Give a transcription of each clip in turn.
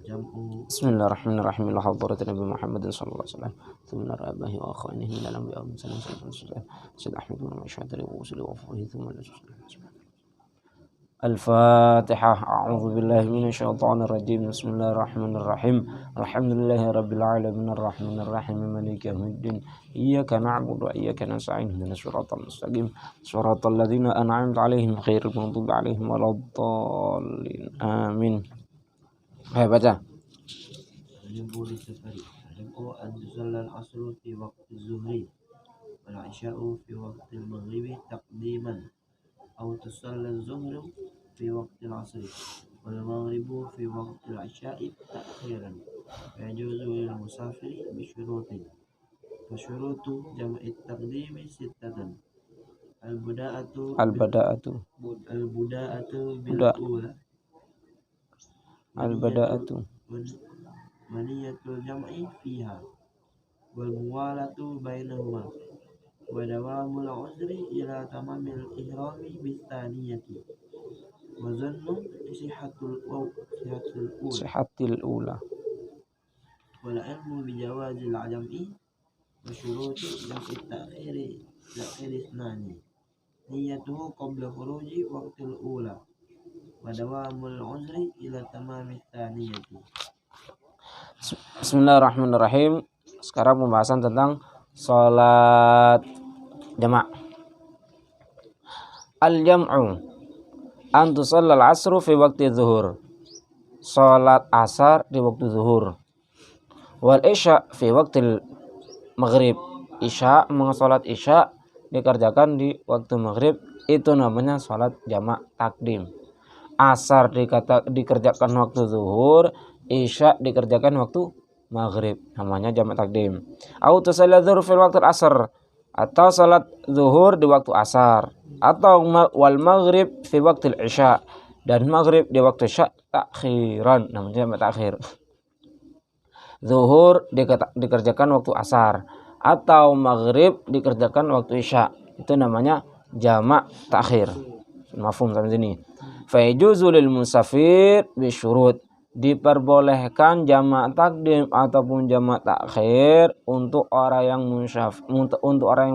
jam'u. Bismillahirrahmanirrahim. La hawla Nabi Muhammad sallallahu alaihi wasallam. Thumma abahi wa akhwanihi min al-anbiya wa sallallahu Sayyid Ahmad bin Mashhadari wa usuli wa fuhi thumma Al-Fatihah. A'udzu billahi minasyaitonir rajim. Bismillahirrahmanirrahim. Alhamdulillahi rabbil alamin arrahmanir rahim maliki yaumiddin. Iyyaka na'budu wa iyyaka nasta'in. Ihdinas siratal mustaqim. Shiratal ladzina an'amta 'alaihim ghairil maghdubi 'alaihim waladdallin. Amin. Ayo baca. Jam'u lisafari. Jam'u an tusalla al-'asru fi waqti zuhri wal 'isha'u fi waqti al-maghribi taqdiman aw tusalla az-zuhru fi waqti al-'asri wal maghribu fi waqti al-'isha'i ta'khiran. Yajuzu lil musafiri bi syurutin. Wa syurutu jam'i at-taqdimi sittatan. Al-buda'atu bil ula. Al-bada'atu Maniyatul jam'i fiha wal muwalatu bainahuma wa dawamul uzri ila tamamil ihrami bistaniyati wa zannu sihatul ula wal ilmu bi jawazil jam'i wa syuruti jam'i ta'khiri ithnani niyatuhu qabla khuruji waqtil ula wa dawamul uzri ila tamamit thaniyati. Bismillahirrahmanirrahim. Sekarang pembahasan tentang sholat jamak. Al-jam'u an tusalla al-'asru fi waqti zuhur. Sholat asar di waktu zuhur. Wal isya fi waqti maghrib. Isya, sholat isya dikerjakan di waktu maghrib. Itu namanya sholat jamak takdim. Asar dikerjakan waktu zuhur, isya dikerjakan waktu maghrib, namanya jamak takdim. Au tusalla zuhur fil waqtil asar, atau salat zuhur di waktu asar, atau wal maghrib fi waqtil isya, dan maghrib di waktu isya takhiran, namanya jamak takhir. Zuhur dikerjakan waktu asar, atau maghrib dikerjakan waktu isya, itu namanya jamak takhir. Mafhum sampai sini. Fa yajuzu lil musafir bi syurut. Diperbolehkan jamak takdim ataupun jamak takhir untuk orang yang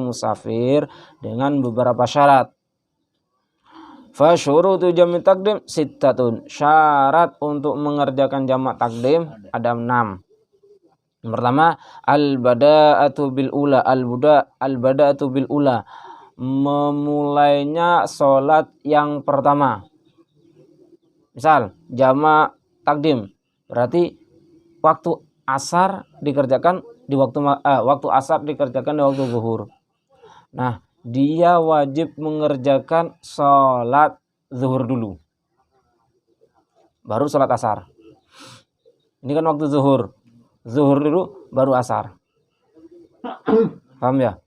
musafir dengan beberapa syarat. Fa syurutu jamak takdim sittatun. Syarat untuk mengerjakan jamak takdim ada 6. Yang pertama, al-bada'atu bil ula. Al-bada'atu bil ula, memulainya sholat yang pertama. Misal jamak takdim berarti waktu asar dikerjakan di waktu asar dikerjakan di waktu zuhur. Nah, dia wajib mengerjakan sholat zuhur dulu, baru sholat asar. Ini kan waktu zuhur dulu baru asar. Paham ya?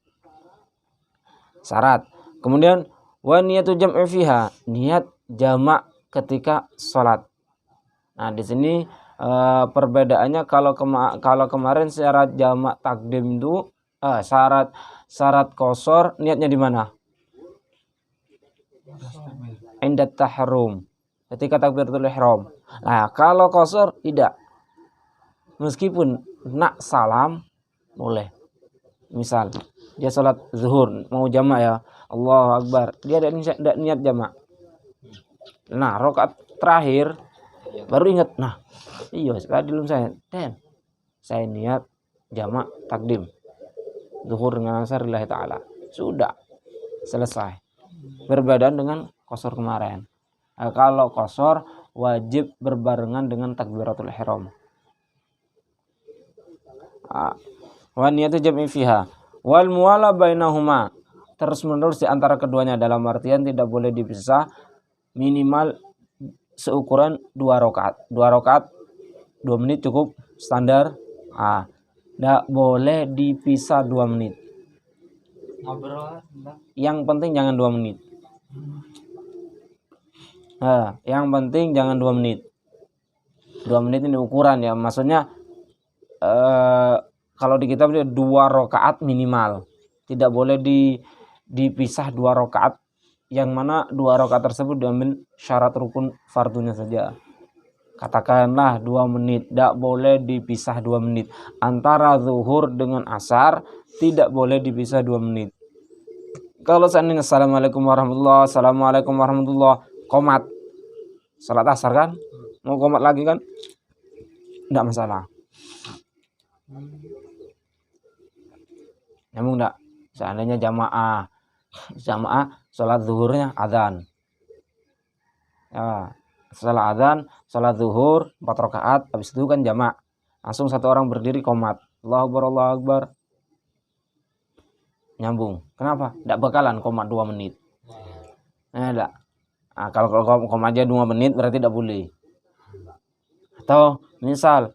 Syarat. Kemudian wa niyatu jam'i fiha, niat jamak ketika sholat. Nah, di sini perbedaannya kalau kemarin syarat jamak takdim itu syarat qashar niatnya di mana? Indat tahrum, ketika takbiratul ihram. Nah, kalau qashar tidak. Meskipun nak salam boleh. Misal dia sholat zuhur mau jamak ya, Allahu Akbar, dia tidak niat jamak. Nah, rakaat terakhir baru ingat, nah iya tadi belum saya niat jamak takdim zuhur dengan asar lillahi ta'ala, sudah selesai. Berbeda dengan qashar kemarin. Nah, kalau qashar wajib berbarengan dengan takbiratul ihram. Wa niyatu jam'i fiha wal muwala bainahuma, terus menerus di antara keduanya, dalam artian tidak boleh dipisah, minimal seukuran 2 rakaat. 2 rakaat 2 menit cukup standar. Tidak boleh dipisah 2 menit. Yang penting jangan 2 menit. Yang penting jangan 2 menit. 2 menit ini ukuran ya, maksudnya kalau di kitab 2 rakaat minimal. Tidak boleh dipisah 2 rakaat, yang mana 2 rakaat tersebut diambil syarat rukun fardunya saja. Katakanlah 2 menit, tidak boleh dipisah 2 menit. Antara zuhur dengan asar tidak boleh dipisah 2 menit. Kalau seandainya assalamualaikum warahmatullah, assalamualaikum warahmatullah, qomat, salat asar kan, mau qomat lagi kan, tidak masalah. Nyambung tidak? Seandainya jamaah sholat zuhurnya adzan, ya, setelah adzan sholat zuhur 4 rakaat, habis itu kan jamak, langsung satu orang berdiri qomat, Allahu Akbar, Allahu Akbar, nyambung. Kenapa? Tidak bakalan qomat 2 menit. Tidak. Nah, kalau qomatnya 2 menit berarti tidak boleh. Atau misal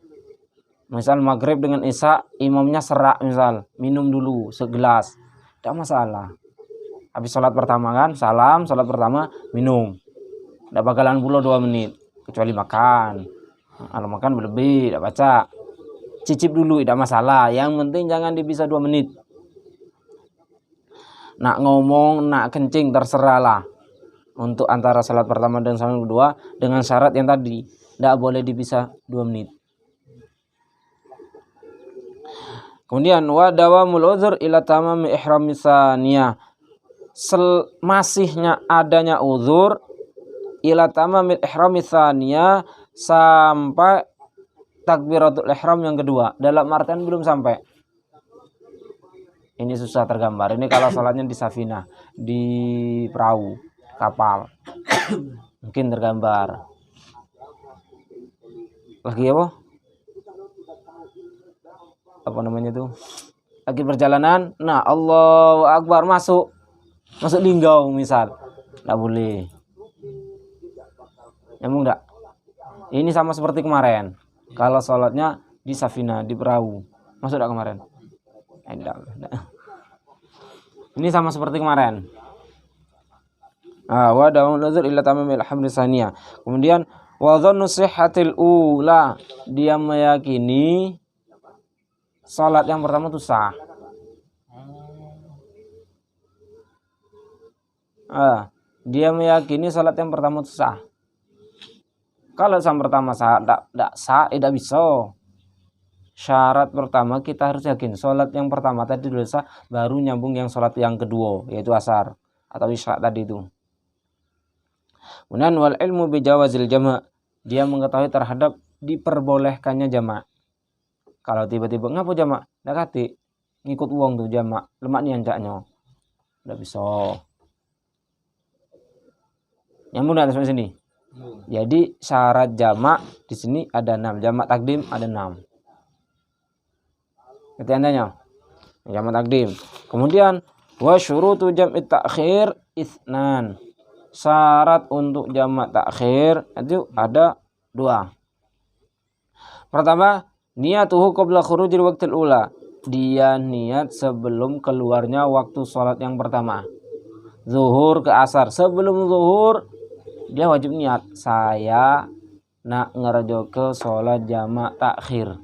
maghrib dengan isya imamnya serak, misal minum dulu segelas, tidak masalah. Habis sholat pertama kan salam, sholat pertama minum, tidak bakalan pula 2 menit kecuali makan. Kalau makan berlebih tidak baca, cicip dulu tidak masalah, yang penting jangan dipisah 2 menit. Nak ngomong, nak kencing terserahlah. Untuk antara salat pertama dan salat kedua dengan syarat yang tadi, tidak boleh dipisah 2 menit. Kemudian wa dawamul uzur ila tamami ihram tsaniyah, masihnya adanya uzur ila tamamil ihram tsaniyah, sampai takbiratul ihram yang kedua, dalam artian belum sampai. Ini susah tergambar. Ini kalau salatnya di safinah, di perahu, kapal, mungkin tergambar. Lagi apa namanya tuh? Lagi perjalanan, nah Allahu Akbar, masuk linggau misal, nggak boleh. Nyambung nggak? Ini sama seperti kemarin. Kalau sholatnya di safinah, di perahu, masuk nggak kemarin? Enggak. Ini sama seperti kemarin. Wa dawamul uzur illa tamamil hamdi tsaniyah. Kemudian wa dhannu sihhatil ula, dia meyakini salat yang pertama itu sah. Dia meyakini salat yang pertama itu sah. Kalau yang pertama sah, tidak bisa. Syarat pertama kita harus yakin salat yang pertama tadi sudah sah, baru nyambung yang salat yang kedua, yaitu asar atau isya tadi itu. Kemudian wal ilmu bi jawazil jama', dia mengetahui terhadap diperbolehkannya jamak. Kalau tiba-tiba ngapa jamak? Ndak kati ngikut uang tuh jamak, lemak nih anjaknya. Ndak bisa. Nyambung enggak sampai sini? Jadi syarat jamak di sini ada 6, jamak takdim ada 6. Ngerti andanya? Jamak takdim. Kemudian wa syurutu jam'i ta'khir itsnan. Syarat untuk jamak takhir itu ada 2. Pertama, niyatuhu qabla khurujil waqtil ula. Dia niat sebelum keluarnya waktu sholat yang pertama. Zuhur ke asar. Sebelum zuhur dia wajib niat, saya nak ngerajo ke sholat jamak takhir.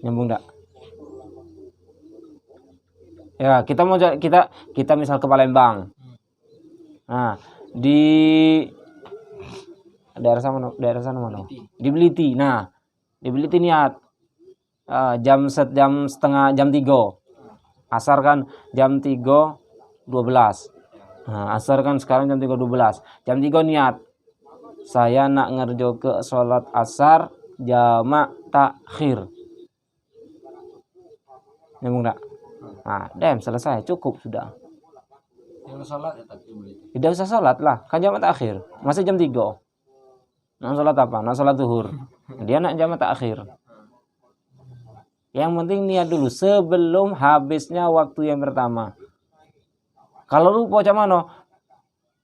Nyambung enggak? Ya, kita misal ke Palembang. Nah, di daerah sana mana? Di Beliti. Nah, di Beliti niat jam 3. Asar kan jam 3.12. Nah, asar kan sekarang jam 3.12. Jam 3 niat, saya nak ngerjo ke sholat asar jamak takhir. Nyambung enggak? Nah, selesai, cukup sudah. Yang sholat ya tidak usah sholat lah, kan jamak takhir, masih jam 3. Nak sholat apa? Nak sholat zuhur. Dia nak jamak takhir. Yang penting niat dulu sebelum habisnya waktu yang pertama. Kalau lupa macam mana?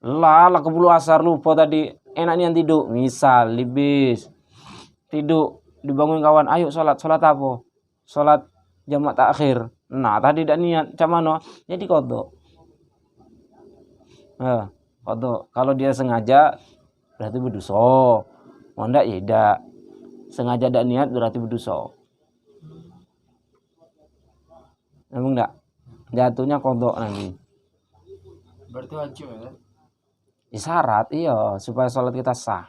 Lah keburu asar lupa tadi, enak niat tidur. Misal libis tidur, dibangun kawan, ayo sholat apa? Sholat jamak takhir. Nah, tadi tidak niat, macam mana? Jadi kodok. Kodok. Kalau dia sengaja berarti berdosa. Mau enggak ya tidak. Sengaja tidak niat berarti berdosa. Emang enggak? Jatuhnya kodok nanti. Berarti wajib ya? Syarat iya supaya sholat kita sah.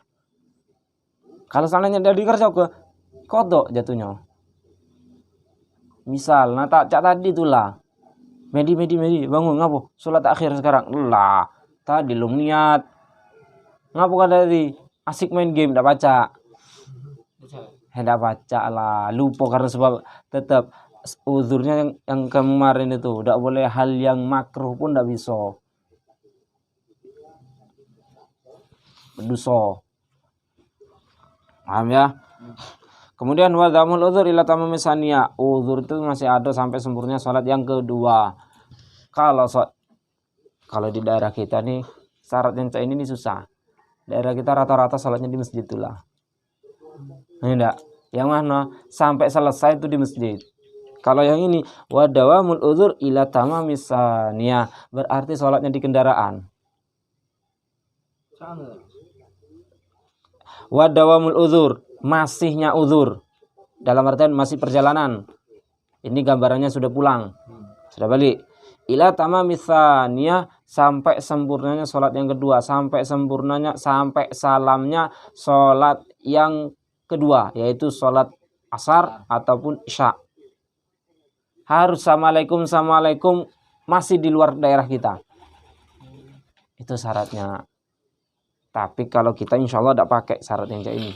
Kalau seandainya dari kerja ke kodok jatuhnya. Misal, nah tak cak tadi itulah. Medi bangun ngapo? Sholat akhir sekarang. Lah, tadi lu niat. Ngapo kan tadi? Asik main game, tidak baca. Tidak baca lah, lupa karena sebab tetap uzurnya yang kemarin itu tidak boleh hal yang makruh pun tidak bisa. Berdosa. Paham ya? Kemudian wadamul uzur ila tamami saniyah. Uzur itu masih ada sampai sempurna salat yang kedua. Kalau di daerah kita nih syarat yang ini nih susah. Daerah kita rata-rata salatnya di masjid itulah. Ini enggak. Yang mana sampai selesai itu di masjid. Kalau yang ini wadawamul uzur ila tamami saniyah, berarti salatnya di kendaraan. Wadawamul uzur, masihnya uzur. Dalam artian masih perjalanan. Ini gambarannya sudah pulang. Sudah balik. Ila tamami saniyah, sampai sempurnanya salat yang kedua, sampai salamnya salat yang kedua, yaitu salat asar ataupun isya. Harus assalamualaikum masih di luar daerah kita. Itu syaratnya. Tapi kalau kita insya Allah tidak pakai syarat yang kayak ini.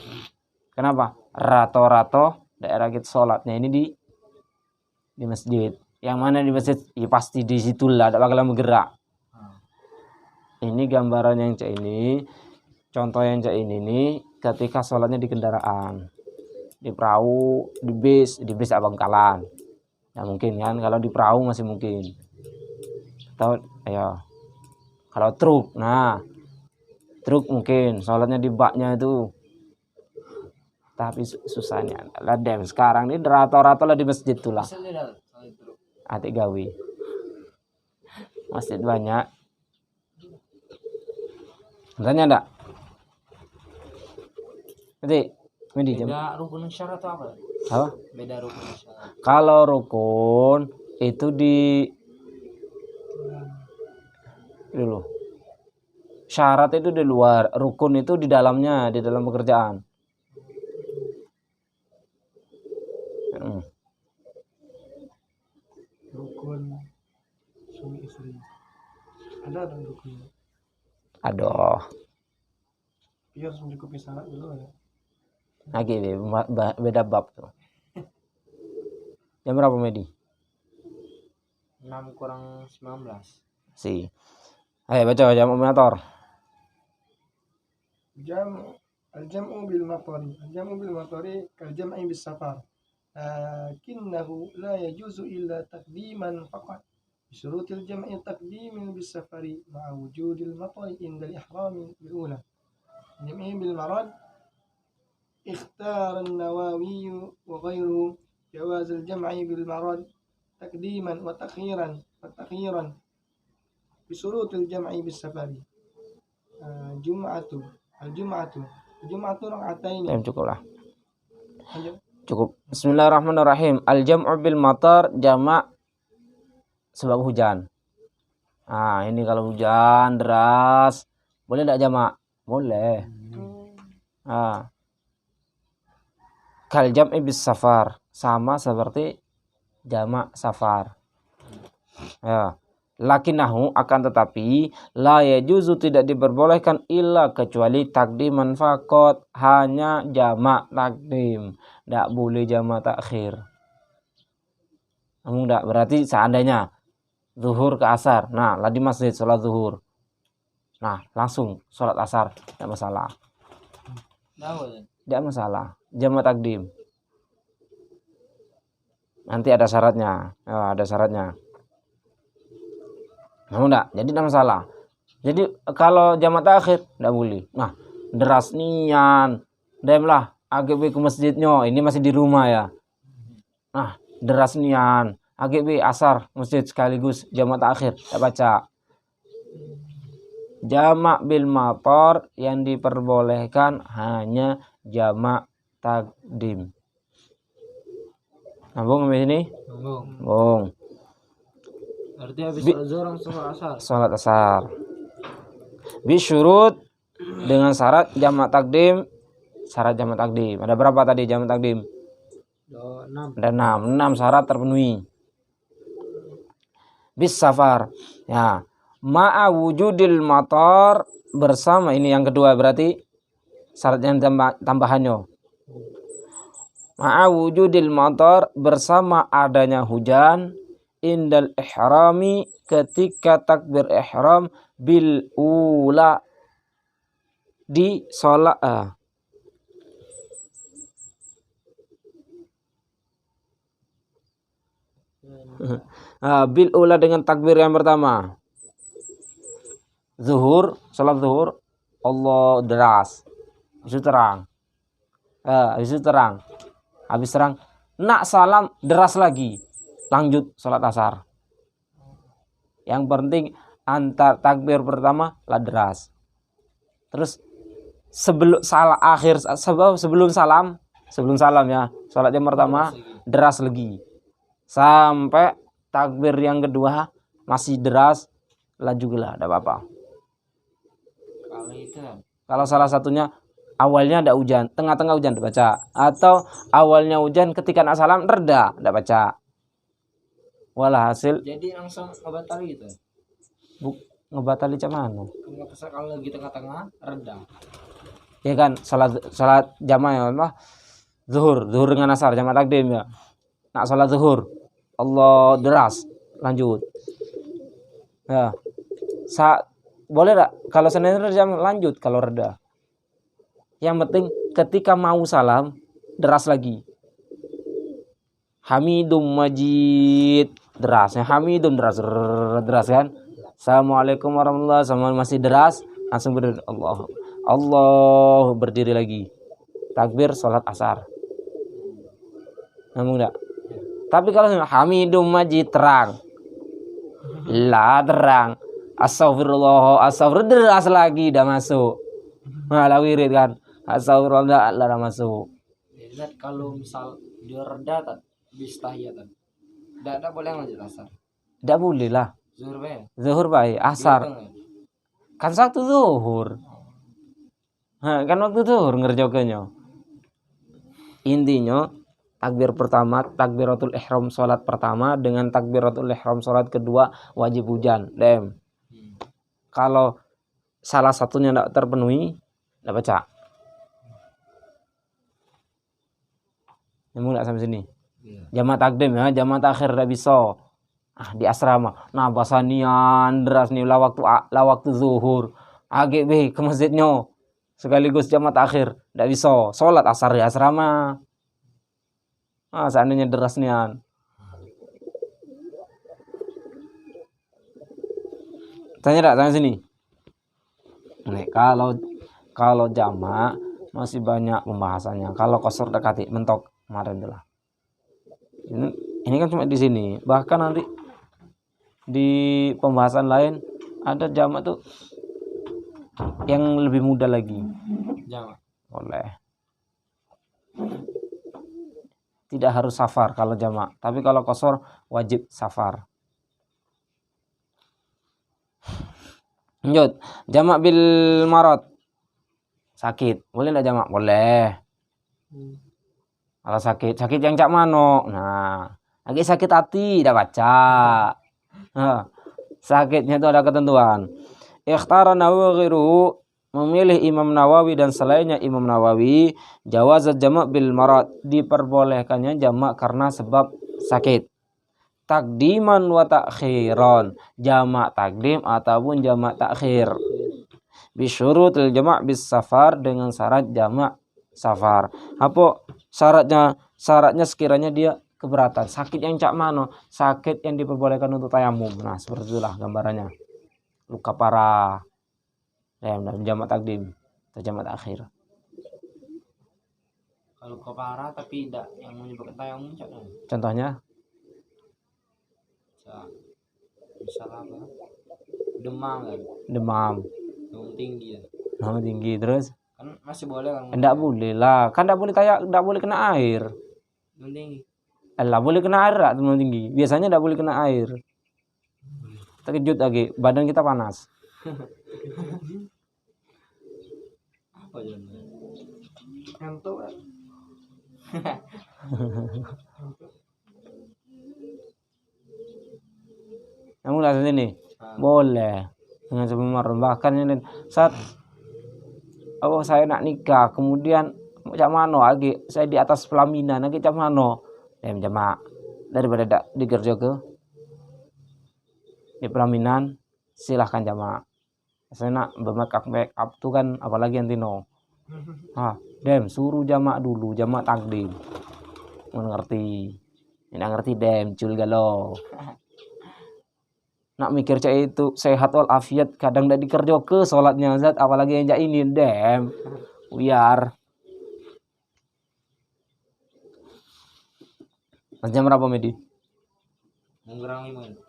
Kenapa? Rato-rato daerah kita sholatnya ini di masjid. Yang mana di masjid? Ya pasti di situlah, tidak bakal bergerak. Ini gambaran yang kayak ini. Contoh yang kayak ini nih, ketika sholatnya di kendaraan. Di perahu, di bis Bangkalan. Ya mungkin kan, kalau di perahu masih mungkin. Atau ayo, kalau truk, nah truk mungkin sholatnya di baknya itu. Tapi susahnya lah dem sekarang ini rata-rata lah di masjid tuh lah. Atik gawi. Masjid banyak. Tanya enggak? Jadi Beda rukun syarat itu apa? Apa? Beda rukun syarat. Kalau rukun itu dulu. Syarat itu di luar, rukun itu di dalamnya, di dalam pekerjaan. Rukun suami istri. Ada rukun. Aduh. Dia harus mencukupi syarat dulu ya. Lagi beda bab tuh. Jam berapa Medi? 6 kurang 19. Si. Ayo baca jam operator. Al-jam'u bil matari kal-jam'i bis safar. Lakinnahu la yajuzu illa taqdiman faqat. Bisyurutil jam'i taqdimin bis safari ma'a wujudil matari inda al-ihrami bil-ula. Jam'i bil marad اختار النووي وغيره جواز الجمع بالمراد تقديما وتأخيرا بشروط الجمع بالسفر. الجمعة ركعتين. Cukup lah. Cukup. Bismillahirrahmanirrahim. Al-jam'u bil matar jamak sebab hujan. Nah, ini kalau hujan deras, boleh enggak jamak? Boleh. Kal jam'i bis safar, sama seperti jamak safar. Ya. Lakinahu, akan tetapi la yajuzu, tidak diperbolehkan illa kecuali takdiman faqat, hanya jamak takdim, tidak boleh jamak takhir. Enggak, berarti seandainya zuhur ke asar, nah lah di masjid sholat zuhur, nah langsung sholat asar, tidak masalah. Tidak masalah, jamak takdim. Nanti ada syaratnya, ada syaratnya. Enggak, jadi tidak masalah. Jadi kalau jamak takhir tidak boleh. Nah, deras nian, demlah AGB ke masjidnya, ini masih di rumah ya. Nah, deras nian, AGB asar masjid sekaligus jamak takhir, tidak baca. Jamak bil matar yang diperbolehkan hanya jamak takdim. Nambung sampai sini? Nambung. Berarti habis sholat zuhur langsung sholat asar. Sholat asar. Bisyurut dengan syarat jamak takdim. Syarat jamak takdim. Ada berapa tadi jamak takdim? 6. Ada 6. 6 syarat terpenuhi. Bis safar. Ya. Ma'a wujudil matar, bersama, ini yang kedua berarti syarat yang tambahannya. Ma'a wujudil matar, bersama adanya hujan, indal ihrami, ketika takbir ihram, bil ula, di sholat bil ula, dengan takbir yang pertama. Zuhur, sholat zuhur, Allah deras, itu terang, itu terang, habis terang, nak salam deras lagi, lanjut sholat asar. Yang penting antar takbir pertama lah deras. Terus sebelum salam ya, sholat yang pertama deras lagi, sampai takbir yang kedua masih deras, lah juga lah, ada apa-apa. Kalau itu Kalau salah satunya awalnya ada hujan, tengah-tengah hujan dibaca, atau awalnya hujan ketika nak salam reda, tidak baca. Walhasil jadi langsung ngebatali gitu. ngebatali cak mana? Kan nggak kalau lagi tengah-tengah reda. Ya kan, salat jamaah ya, apa? Zuhur dengan asar jamaah takdim ya. Nak salat zuhur, Allah deras, lanjut. Ya. Boleh tak? Kalau sebenarnya jam lanjut kalau reda. Yang penting ketika mau salam deras lagi. Hamidum Majid, derasnya Hamidum deras kan. Assalamualaikum warahmatullahi wabarakatuh, masih deras, langsung berdiri, Allah berdiri lagi. Takbir sholat asar. Ngomong enggak? Tapi kalau Hamidum Majid terang. Lah terang. Astagfirullah deras lagi, dah masuk. Malah wirid kan. Astagfirullah dah masuk. Jadi kalau misal dia reda tak bis tahiyat tak. Tidak boleh lanjut asar. Tidak boleh lah. Zuhur bae. Zuhur baik, asar. Kan satu zuhur. Kan waktu zuhur ngerjakannya. Intinya takbir pertama, takbiratul ihram salat pertama dengan takbiratul ihram salat kedua wajib hujan. Kalau salah satunya tidak terpenuhi, tidak baca. Nyambung tidak sampai sini? Jamaah takdim ya, jamaah takhir tidak bisa. Di asrama, nah basanian deras nih lah waktu zuhur. AGB ke masjidnya sekaligus jamaah takhir tidak bisa. Sholat asar di asrama. Seandainya deras nian. Tanya tak sampai sini? Nih, kalau jamaah masih banyak pembahasannya. Kalau qasar dekati mentok kemarin itulah. Ini kan cuma di sini. Bahkan nanti di pembahasan lain ada jamaah tuh yang lebih mudah lagi. Jamaah. Boleh. Tidak harus safar kalau jamaah, tapi kalau qasar wajib safar. Lanjut, jamak bil marad. Sakit, boleh enggak jamak? Boleh. Kalau sakit yang cak mano. Nah, lagi sakit hati tidak baca. Sakitnya itu ada ketentuan. Ikhtara Nawawi ghairuhu, memilih Imam Nawawi dan selainnya Imam Nawawi, jawazat jamak bil marad, diperbolehkannya jamak karena sebab sakit. Takdiman wa ta'khiran, jamak takdim ataupun jamak takhir. Bisyurutil jamak bis safar, dengan syarat jamak safar. Apa syaratnya? Syaratnya sekiranya dia keberatan. Sakit yang cak mano? Sakit yang diperbolehkan untuk tayamum. Nah, seperti itulah gambarannya. Luka parah. Jamak takdim atau jamak takhir. Kalau luka parah tapi tidak yang menyebabkan tayamum, Contohnya? Misalnya apa? Demam kan? Demam tinggi ya. Tinggi terus? Kan masih boleh kan? Enggak boleh lah. Kan enggak boleh kena air. Tinggi. Boleh kena air demam tinggi. Biasanya enggak boleh kena air. Terkejut lagi, badan kita panas. Apa jadinya? Ngantuk kan? Ngantuk. Kamu lihat sini. Ah. Boleh. Dengan sebelum bahkan ini saat saya nak nikah, kemudian cak mano lagi saya di atas pelaminan lagi cak mano. Jamaah daripada dak dikerja ke di pelaminan, silahkan jamaah. Saya nak make up tuh kan apalagi yang tino. Suruh jamaah dulu, jamaah takdim. Mengerti. Tidak ngerti cul galau. Nak mikir cak itu sehat walafiat kadang dak dikerja ke sholatnya zat apalagi yang cak ini biar jam berapa Medi? Kurang 5 ini.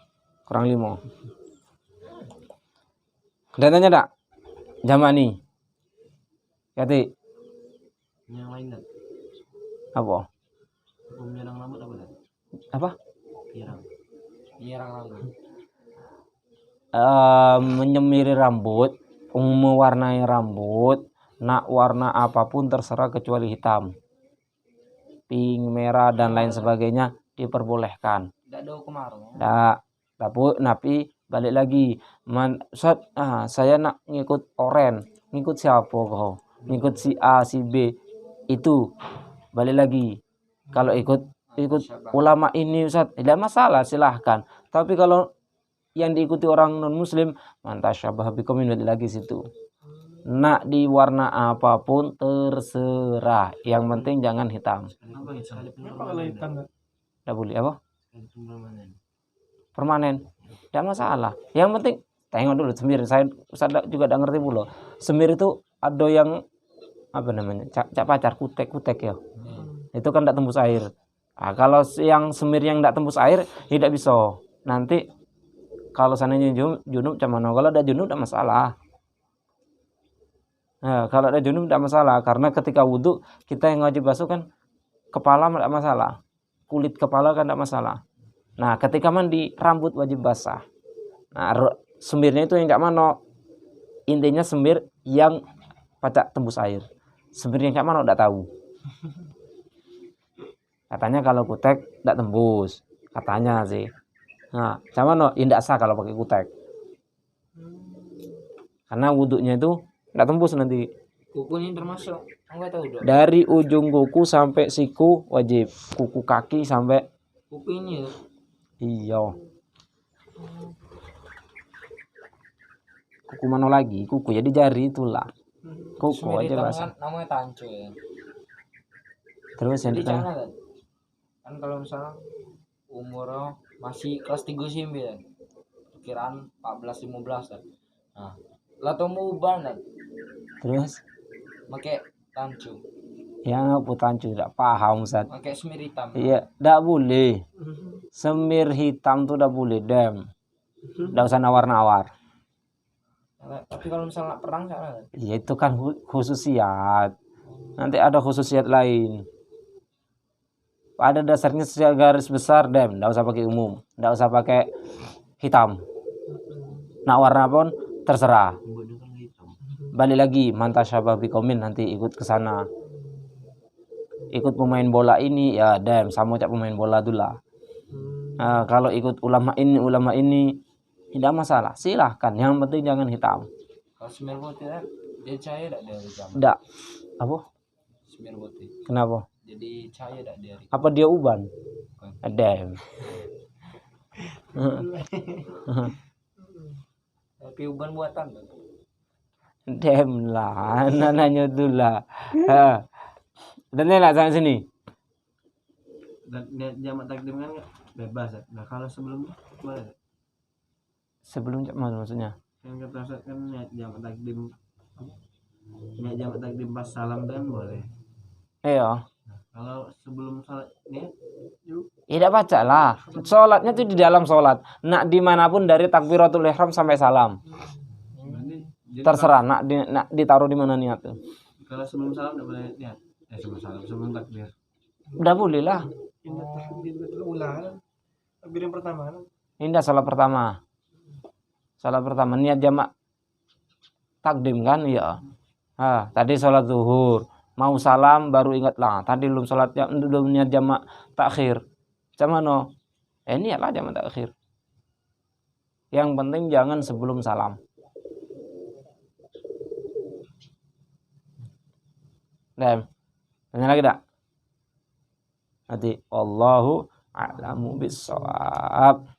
Kurang 5. Dan tanya dak jamaah nih Kati Yang lain kan? apa? Hukum nyerang rambut apa kan? Apa? Pirang. Nyerang rambut. Menyemiri rambut, mewarnai rambut, nak warna apapun terserah kecuali hitam, pink, merah dan lain sebagainya diperbolehkan. Tidak ada kemarin. Tapi balik lagi, saya nak ngikut oren, ngikut siapa kau? Ngikut si A, si B, itu balik lagi. Kalau ikut ulama ini Ustaz, tidak masalah, silahkan. Tapi kalau yang diikuti orang non muslim, mantasyabah biqaumin, lagi situ. Nak di warna apapun terserah, yang penting jangan hitam. Kenapa kalau hitam kan? Tidak boleh apa? Permanen. Permanen, tidak masalah. Yang penting tengok dulu semir. Saya juga tidak ngerti pula. Semir itu ada yang apa namanya? Cak pacar kutek ya. Itu kan tidak tembus air. Nah, kalau yang semir yang tidak tembus air tidak bisa. Nanti kalau sananya junub cuman, kalau ada junub tidak masalah. Nah, kalau ada junub tidak masalah karena ketika wudhu kita yang wajib basuh kan kepala tidak masalah, kulit kepala kan tidak masalah. Nah, ketika mandi rambut wajib basah. Nah, semirnya itu yang cak mano. Intinya semir yang pacak tembus air. Semir yang cak mano tidak tahu. Katanya kalau kutek tidak tembus, katanya sih. Nah, sama indak sah kalau pakai kutek. Karena wudhunya itu tidak tembus nanti. Kuku ini termasuk, enggak tahu dong. Dari ujung kuku sampai siku wajib. Kuku kaki sampai Kuku ini ya. iya. Kuku mana lagi? Kuku jadi jari itulah. Kuku Semir aja hitam basah. kan namanya tancu ya. Terus yang Jadi ditanya, jangan kan kalau misalnya umurnya masih kelas 3 sih ya. Kiraan 14-15 kan. Nah, lah mau ubah kan. terus Pakai tancu. yang putancu tidak paham Ustaz. Pakai semir hitam. Iya, tidak boleh. Semir hitam tuh tidak boleh, Tidak usah nawar-nawar. Tapi kalau misalnya perang sana kan. Ya itu kan khususiat. Nanti ada khususiat lain. Pada dasarnya secara garis besar tidak usah pakai umum, tidak usah pakai hitam. Nak warna pun terserah. Rambutnya kan hitam. Balik lagi mantasyabah biqaumin, nanti ikut ke sana. Ikut pemain bola ini ya sama cak pemain bola dulu lah. Nah, kalau ikut ulama ini tidak masalah, silahkan. Yang penting jangan hitam. Kalau semir putih kan dia cahaya tidak dari jam. Tidak. Apa? Semir putih. Kenapa? Jadi cahaya tidak dari. Apa dia uban? Tapi uban buatan kan. Lah, nanya dulu lah. Dan ini lah sana sini. Dan jamak takdim kan bebas ya. Nah kalau sebelumnya gimana? Sebelum cak mana maksudnya? Yang kata Ustaz kan niat jamak takdim, niat jamak takdim pas salam kan boleh. Iya. Kalau sebelum salat niat Tidak baca lah. Sholatnya itu di dalam sholat. Nak dimanapun dari takbiratul ihram sampai salam. berarti jadi Terserah nak ditaruh di mana niat tuh. kalau sebelum salam enggak boleh niat. Sebelum salam, sebelum takbir. Udah boleh lah. Ini takbir betul ulah. Takbir yang pertama kan. Ini dah salah pertama. Salah pertama niat jamak takdim kan? Iya. Tadi sholat zuhur, mau salam baru ingat lah. Tadi belum sholat belum niat jamak takhir. Macam mana? Niatlah jamak takhir. Yang penting jangan sebelum salam. Tanya lagi tak? Nanti Allahu a'lamu bissawab.